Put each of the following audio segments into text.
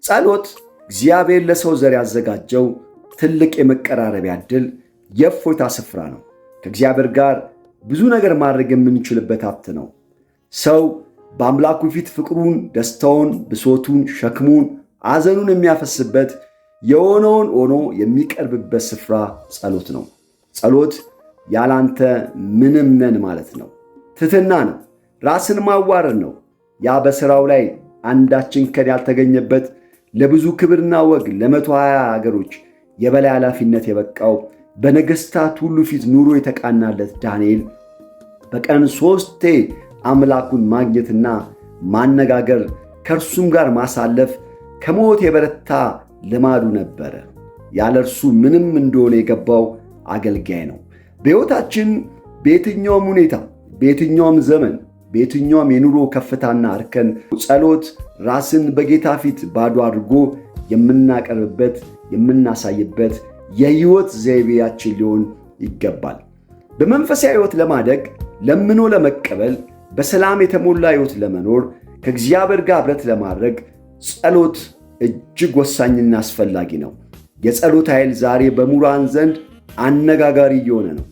ጸሎት እግዚአብሔር ለሰው ዘር ያዘጋጀው ትልቅ የመቀራረቢያ ዕድል፣ የእፎይታ ስፍራ ነው። ከእግዚአብሔር ጋር ብዙ ነገር ማድረግ የምንችልበት ሀብት ነው። ሰው በአምላኩ ፊት ፍቅሩን፣ ደስታውን፣ ብሶቱን፣ ሸክሙን፣ ሐዘኑን የሚያፈስበት የሆነውን ሆኖ የሚቀርብበት ስፍራ ጸሎት ነው። ጸሎት ያላንተ ምንም ነን ማለት ነው። ትሕትና ነው። ራስን ማዋረድ ነው። ያ በሥራው ላይ አንዳችን ከን ያልተገኘበት ለብዙ ክብርና ወግ ለ120 አገሮች የበላይ ኃላፊነት የበቃው በነገሥታት ሁሉ ፊት ኑሮ የተቃናለት ዳንኤል በቀን 3 አምላኩን ማግኘትና ማነጋገር ከእርሱም ጋር ማሳለፍ ከሞት የበረታ ልማዱ ነበረ። ያለ እርሱ ምንም እንደሆነ የገባው አገልጋይ ነው። በሕይወታችን በየትኛውም ሁኔታ፣ በየትኛውም ዘመን፣ በየትኛውም የኑሮ ከፍታና እርከን ጸሎት ራስን በጌታ ፊት ባዶ አድርጎ የምናቀርብበት የምናሳይበት የሕይወት ዘይቤያችን ሊሆን ይገባል። በመንፈሳዊ ሕይወት ለማደግ፣ ለምኖ ለመቀበል፣ በሰላም የተሞላ ሕይወት ለመኖር፣ ከእግዚአብሔር ጋር ኅብረት ለማድረግ ጸሎት እጅግ ወሳኝና አስፈላጊ ነው። የጸሎት ኃይል ዛሬ በምሁራን ዘንድ አነጋጋሪ እየሆነ ነው።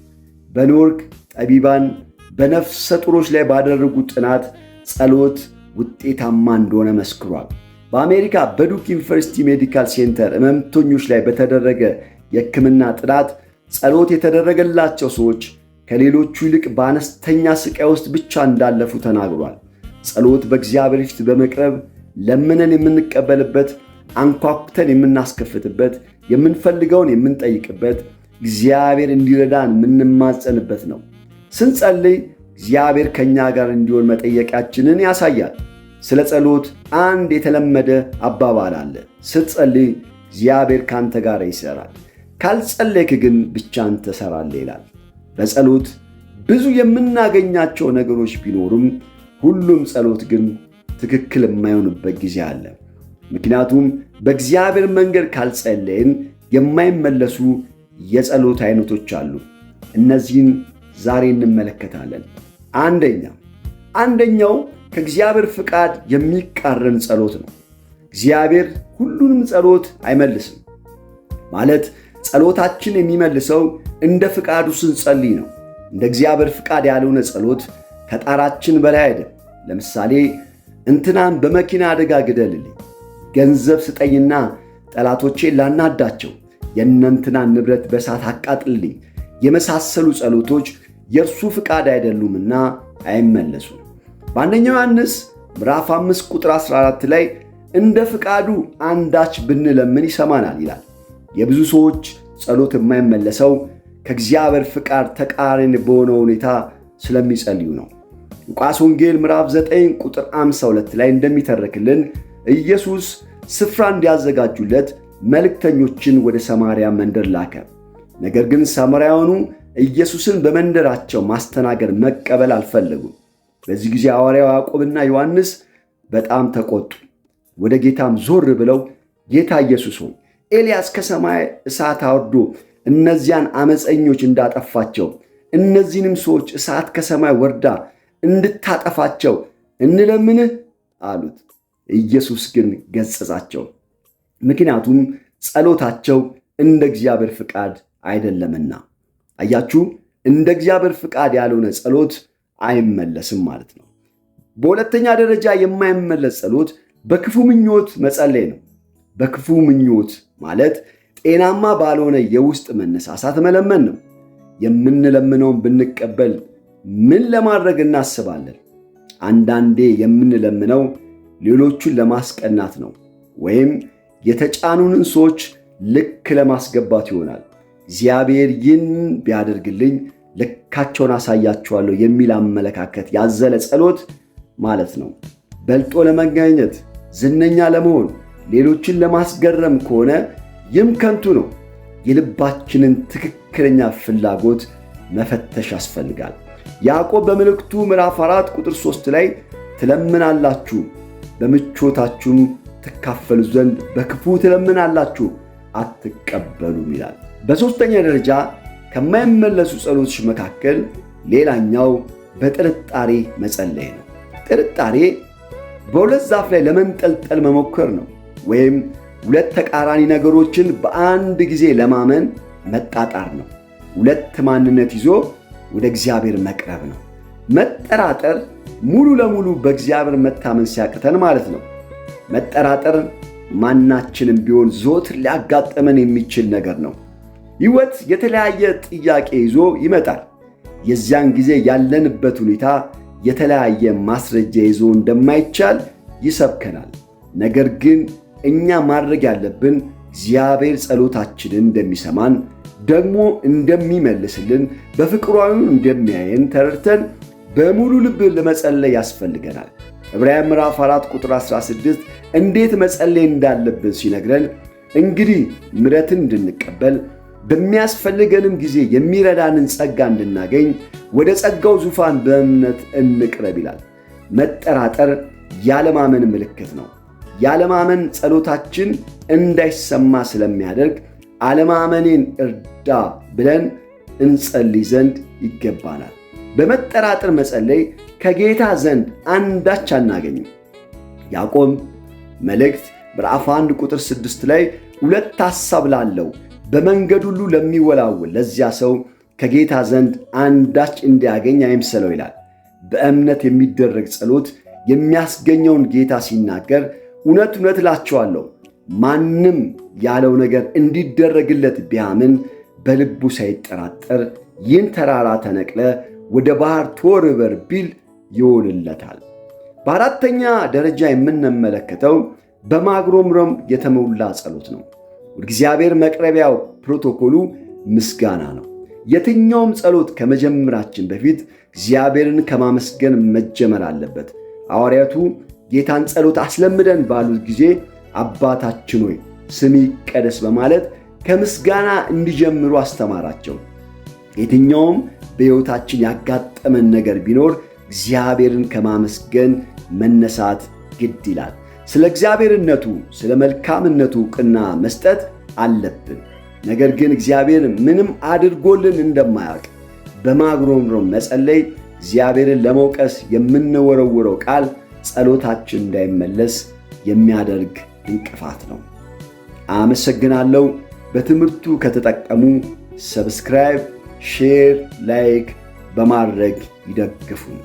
በኒውዮርክ ጠቢባን በነፍሰ ጡሮች ላይ ባደረጉት ጥናት ጸሎት ውጤታማ እንደሆነ መስክሯል። በአሜሪካ በዱክ ዩኒቨርሲቲ ሜዲካል ሴንተር ሕመምተኞች ላይ በተደረገ የሕክምና ጥናት ጸሎት የተደረገላቸው ሰዎች ከሌሎቹ ይልቅ በአነስተኛ ስቃይ ውስጥ ብቻ እንዳለፉ ተናግሯል። ጸሎት በእግዚአብሔር ፊት በመቅረብ ለምነን የምንቀበልበት፣ አንኳኩተን የምናስከፍትበት፣ የምንፈልገውን የምንጠይቅበት፣ እግዚአብሔር እንዲረዳን የምንማጸንበት ነው። ስንጸልይ እግዚአብሔር ከእኛ ጋር እንዲሆን መጠየቃችንን ያሳያል። ስለ ጸሎት አንድ የተለመደ አባባል አለ። ስትጸልይ እግዚአብሔር ካንተ ጋር ይሠራል፣ ካልጸለይክ ግን ብቻህን ትሠራለህ ይላል። በጸሎት ብዙ የምናገኛቸው ነገሮች ቢኖሩም ሁሉም ጸሎት ግን ትክክል የማይሆንበት ጊዜ አለ። ምክንያቱም በእግዚአብሔር መንገድ ካልጸለይን የማይመለሱ የጸሎት አይነቶች አሉ። እነዚህን ዛሬ እንመለከታለን። አንደኛው ከእግዚአብሔር ፍቃድ የሚቃረን ጸሎት ነው። እግዚአብሔር ሁሉንም ጸሎት አይመልስም። ማለት ጸሎታችን የሚመልሰው እንደ ፍቃዱ ስንጸልይ ነው። እንደ እግዚአብሔር ፍቃድ ያልሆነ ጸሎት ከጣራችን በላይ አይደለም። ለምሳሌ እንትናን በመኪና አደጋ ግደልልኝ፣ ገንዘብ ስጠኝና ጠላቶቼን ላናዳቸው፣ የእነንትናን ንብረት በእሳት አቃጥልልኝ የመሳሰሉ ጸሎቶች የእርሱ ፍቃድ አይደሉምና አይመለሱም። በአንደኛው ዮሐንስ ምዕራፍ 5 ቁጥር 14 ላይ እንደ ፍቃዱ አንዳች ብንለምን ይሰማናል ይላል። የብዙ ሰዎች ጸሎት የማይመለሰው ከእግዚአብሔር ፍቃድ ተቃራኒ በሆነ ሁኔታ ስለሚጸልዩ ነው። ሉቃስ ወንጌል ምዕራፍ 9 ቁጥር 52 ላይ እንደሚተረክልን ኢየሱስ ስፍራ እንዲያዘጋጁለት መልእክተኞችን ወደ ሰማርያ መንደር ላከ። ነገር ግን ሳምራውያኑ ኢየሱስን በመንደራቸው ማስተናገድ መቀበል አልፈለጉም። በዚህ ጊዜ ሐዋርያው ያዕቆብና ዮሐንስ በጣም ተቆጡ። ወደ ጌታም ዞር ብለው ጌታ ኢየሱስ ሆይ ኤልያስ ከሰማይ እሳት አውርዶ እነዚያን አመፀኞች እንዳጠፋቸው እነዚህንም ሰዎች እሳት ከሰማይ ወርዳ እንድታጠፋቸው እንለምንህ አሉት። ኢየሱስ ግን ገሠጻቸው፣ ምክንያቱም ጸሎታቸው እንደ እግዚአብሔር ፍቃድ አይደለምና። አያችሁ፣ እንደ እግዚአብሔር ፍቃድ ያልሆነ ጸሎት አይመለስም ማለት ነው። በሁለተኛ ደረጃ የማይመለስ ጸሎት በክፉ ምኞት መጸለይ ነው። በክፉ ምኞት ማለት ጤናማ ባልሆነ የውስጥ መነሳሳት መለመን ነው። የምንለምነውን ብንቀበል ምን ለማድረግ እናስባለን? አንዳንዴ የምንለምነው ሌሎቹን ለማስቀናት ነው፣ ወይም የተጫኑንን ሰዎች ልክ ለማስገባት ይሆናል። እግዚአብሔር ይህን ቢያደርግልኝ ልካቸውን አሳያቸዋለሁ የሚል አመለካከት ያዘለ ጸሎት ማለት ነው። በልጦ ለመገኘት፣ ዝነኛ ለመሆን፣ ሌሎችን ለማስገረም ከሆነ ይህም ከንቱ ነው። የልባችንን ትክክለኛ ፍላጎት መፈተሽ ያስፈልጋል። ያዕቆብ በመልእክቱ ምዕራፍ 4 ቁጥር 3 ላይ ትለምናላችሁ በምቾታችሁም ትካፈሉ ዘንድ በክፉ ትለምናላችሁ አትቀበሉም ይላል። በሦስተኛ ደረጃ ከማይመለሱ ጸሎቶች መካከል ሌላኛው በጥርጣሬ መጸለይ ነው። ጥርጣሬ በሁለት ዛፍ ላይ ለመንጠልጠል መሞከር ነው። ወይም ሁለት ተቃራኒ ነገሮችን በአንድ ጊዜ ለማመን መጣጣር ነው። ሁለት ማንነት ይዞ ወደ እግዚአብሔር መቅረብ ነው። መጠራጠር ሙሉ ለሙሉ በእግዚአብሔር መታመን ሲያቅተን ማለት ነው። መጠራጠር ማናችንም ቢሆን ዘወትር ሊያጋጥመን የሚችል ነገር ነው። ሕይወት የተለያየ ጥያቄ ይዞ ይመጣል። የዚያን ጊዜ ያለንበት ሁኔታ የተለያየ ማስረጃ ይዞ እንደማይቻል ይሰብከናል። ነገር ግን እኛ ማድረግ ያለብን እግዚአብሔር ጸሎታችንን እንደሚሰማን ደግሞ እንደሚመልስልን በፍቅሯም እንደሚያየን ተረድተን በሙሉ ልብ ለመጸለይ ያስፈልገናል። ዕብራውያን ምዕራፍ 4 ቁጥር 16 እንዴት መጸለይ እንዳለብን ሲነግረን እንግዲህ ምሕረትን እንድንቀበል በሚያስፈልገንም ጊዜ የሚረዳንን ጸጋ እንድናገኝ ወደ ጸጋው ዙፋን በእምነት እንቅረብ ይላል። መጠራጠር ያለማመን ምልክት ነው። ያለማመን ጸሎታችን እንዳይሰማ ስለሚያደርግ አለማመኔን እርዳ ብለን እንጸልይ ዘንድ ይገባናል። በመጠራጠር መጸለይ ከጌታ ዘንድ አንዳች አናገኝም። ያዕቆብ መልእክት ምዕራፍ 1 ቁጥር 6 ላይ ሁለት ሐሳብ ላለው በመንገድ ሁሉ ለሚወላወል ለዚያ ሰው ከጌታ ዘንድ አንዳች እንዲያገኝ አይምሰለው ይላል። በእምነት የሚደረግ ጸሎት የሚያስገኘውን ጌታ ሲናገር እውነት እውነት እላችኋለሁ ማንም ያለው ነገር እንዲደረግለት ቢያምን በልቡ ሳይጠራጠር ይህን ተራራ ተነቅለ ወደ ባህር ተወርወር ቢል ይሆንለታል። በአራተኛ ደረጃ የምንመለከተው በማጉረምረም የተሞላ ጸሎት ነው። ወደ እግዚአብሔር መቅረቢያው ፕሮቶኮሉ ምስጋና ነው። የትኛውም ጸሎት ከመጀመራችን በፊት እግዚአብሔርን ከማመስገን መጀመር አለበት። ሐዋርያቱ ጌታን ጸሎት አስለምደን ባሉት ጊዜ አባታችን ሆይ ስምህ ይቀደስ በማለት ከምስጋና እንዲጀምሩ አስተማራቸው። የትኛውም በሕይወታችን ያጋጠመን ነገር ቢኖር እግዚአብሔርን ከማመስገን መነሳት ግድ ይላል። ስለ እግዚአብሔርነቱ፣ ስለ መልካምነቱ ዕውቅና መስጠት አለብን። ነገር ግን እግዚአብሔር ምንም አድርጎልን እንደማያውቅ በማጉረምረም መጸለይ እግዚአብሔርን ለመውቀስ የምንወረውረው ቃል ጸሎታችን እንዳይመለስ የሚያደርግ እንቅፋት ነው። አመሰግናለሁ። በትምህርቱ ከተጠቀሙ ሰብስክራይብ፣ ሼር፣ ላይክ በማድረግ ይደግፉን።